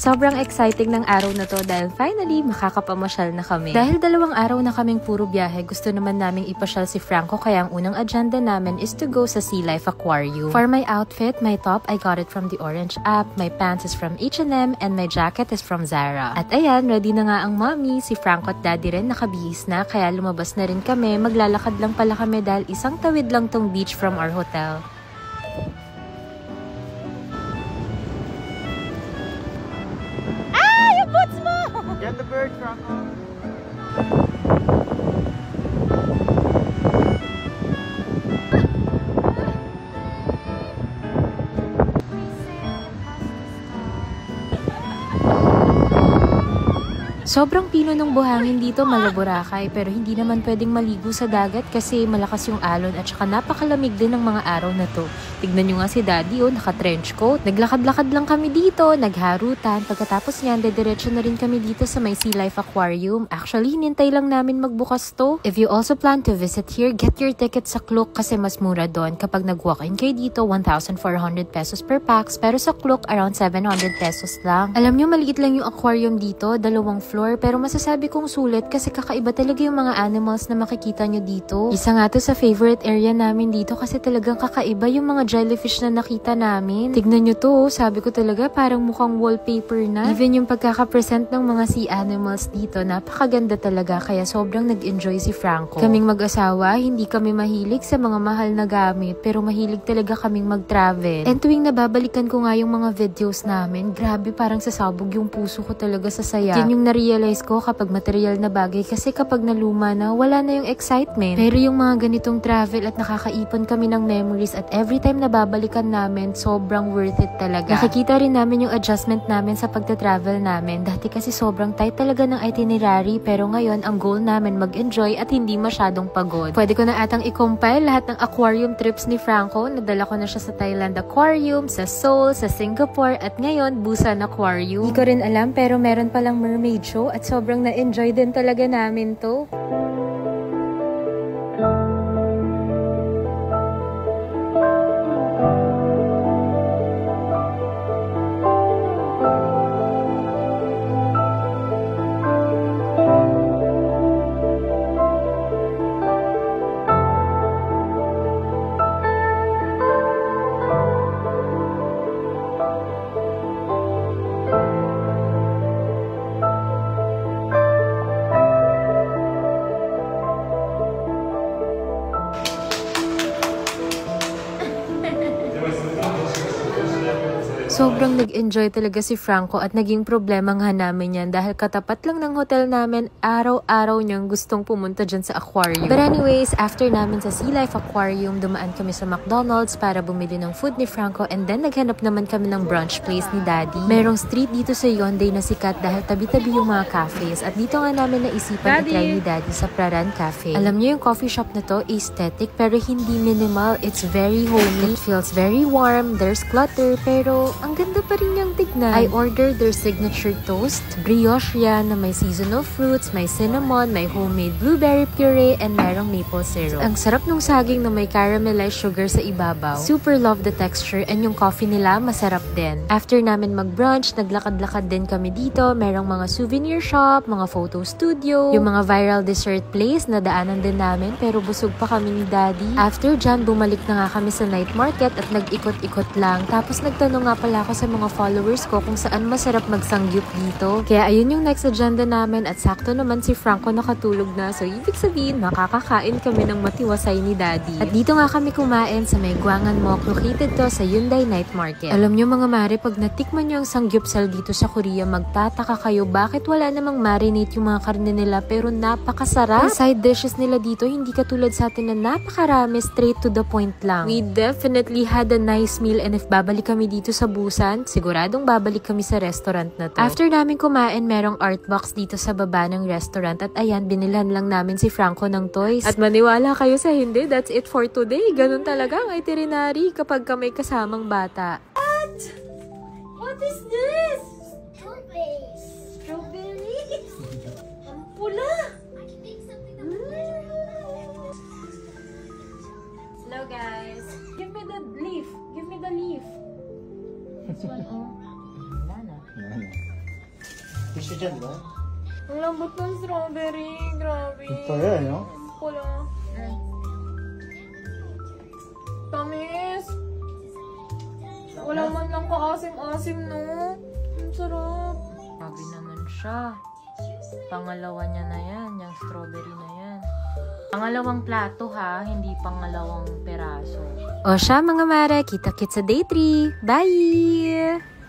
Sobrang exciting ng araw na to dahil finally makakapamasyal na kami. Dahil 2 araw na kaming puro biyahe, gusto naman naming ipasyal si Franco kaya ang unang agenda namin is to go sa Sea Life Aquarium. For my outfit, my top, I got it from the Orange app, my pants is from H&M, and my jacket is from Zara. At ayan, ready na nga ang mommy, si Franco at daddy rin nakabihis na kaya lumabas na rin kami, maglalakad lang pala kami dahil isang tawid lang tong beach from our hotel. Get the bird, Franco. Sobrang pino ng buhangin dito, Malaboracay, pero hindi naman pwedeng maligo sa dagat kasi malakas yung alon at saka napakalamig din ng mga araw na to. Tignan nyo nga si Daddy, naka-trench coat. Naglakad-lakad lang kami dito, nagharutan. Pagkatapos niyan, dediretso na rin kami dito sa may Sea Life Aquarium. Actually, hinintay lang namin magbukas to. If you also plan to visit here, get your ticket sa Klook kasi mas mura doon. Kapag nag-walk-in kayo dito, 1,400 pesos per pax, pero sa Klook, around 700 pesos lang. Alam nyo, maliit lang yung aquarium dito, 2 floor. Pero masasabi kong sulit kasi kakaiba talaga yung mga animals na makikita nyo dito. Isa nga to sa favorite area namin dito kasi talagang kakaiba yung mga jellyfish na nakita namin. Tignan nyo to, sabi ko talaga parang mukhang wallpaper na. Even yung pagkakapresent ng mga sea animals dito, napakaganda talaga kaya sobrang nag-enjoy si Franco. Kaming mag-asawa, hindi kami mahilig sa mga mahal na gamit pero mahilig talaga kaming mag-travel. And tuwing nababalikan ko nga yung mga videos namin, grabe parang sasabog yung puso ko talaga sa saya. Yan yung realize ko kapag material na bagay kasi kapag naluma na, wala na yung excitement. Pero yung mga ganitong travel at nakakaipon kami ng memories at every time na babalikan namin, sobrang worth it talaga. Nakikita rin namin yung adjustment namin sa pagta-travel namin. Dati kasi sobrang tight talaga ng itinerary pero ngayon ang goal namin mag-enjoy at hindi masyadong pagod. Pwede ko na atang i-compile lahat ng aquarium trips ni Franco. Nadala ko na siya sa Thailand Aquarium, sa Seoul, sa Singapore at ngayon Busan Aquarium. Hindi ko rin alam pero meron palang mermaid show at sobrang na-enjoy din talaga namin to. Sobrang nag-enjoy talaga si Franco at naging problema nga namin yan dahil katapat lang ng hotel namin, araw-araw niyang gustong pumunta dyan sa aquarium. But anyways, after namin sa Sea Life Aquarium, dumaan kami sa McDonald's para bumili ng food ni Franco and then naghanap naman kami ng brunch place ni Daddy. Merong street dito sa Yonday na sikat dahil tabi-tabi yung mga cafes at dito nga namin naisipan i-try ni Daddy sa Praran Cafe. Alam niyo yung coffee shop na to, aesthetic pero hindi minimal. It's very homey. It feels very warm. There's clutter pero ang ganda pa rin niyang tignan. I ordered their signature toast. Brioche yan na may seasonal fruits, may cinnamon, may homemade blueberry puree, and merong maple syrup. Ang sarap ng saging na may caramelized sugar sa ibabaw. Super love the texture and yung coffee nila masarap din. After namin mag-brunch, naglakad-lakad din kami dito. Merong mga souvenir shop, mga photo studio, yung mga viral dessert place na daanan din namin pero busog pa kami ni Daddy. After dyan, bumalik na nga kami sa night market at nag-ikot-ikot lang. Tapos nagtanong nga pala ako sa mga followers ko kung saan masarap magsangyup dito. Kaya ayun yung next agenda namin at sakto naman si Franco nakatulog na. So ibig sabihin, makakakain kami ng matiwasay ni Daddy. At dito nga kami kumain sa may Gwangan Mall. Located to sa Hyundai Night Market. Alam nyo mga mare, pag natikman nyo ang sangyupsal dito sa Korea, magtataka kayo bakit wala namang marinate yung mga karne nila pero napakasarap. Ang side dishes nila dito, hindi katulad sa atin na napakarami, straight to the point lang. We definitely had a nice meal and if babalik kami dito sa Busan, siguradong babalik kami sa restaurant na to. After namin kumain, merong art box dito sa baba ng restaurant at ayan, binilhan lang namin si Franco ng toys. At maniwala kayo sa hindi, that's it for today. Ganun talaga ang itinerary kapag may kasamang bata. What? What is this? Strawberries. Strawberries? Ang pula! Hello guys. Give me the leaf. Give me the leaf. This one, oh. Wala na. Fish dyan, di ba? Ang lambot ng strawberry. Grabe. Ito yan, no? Pula. Tamis. Wala man lang kaasim-asim, no? Ang sarap. Grabe naman siya. Pangalawa niya na yan. Yung strawberry na yan. Pangalawang plato ha, hindi pangalawang peraso. O siya mga mare, kita-kits sa day 3. Bye!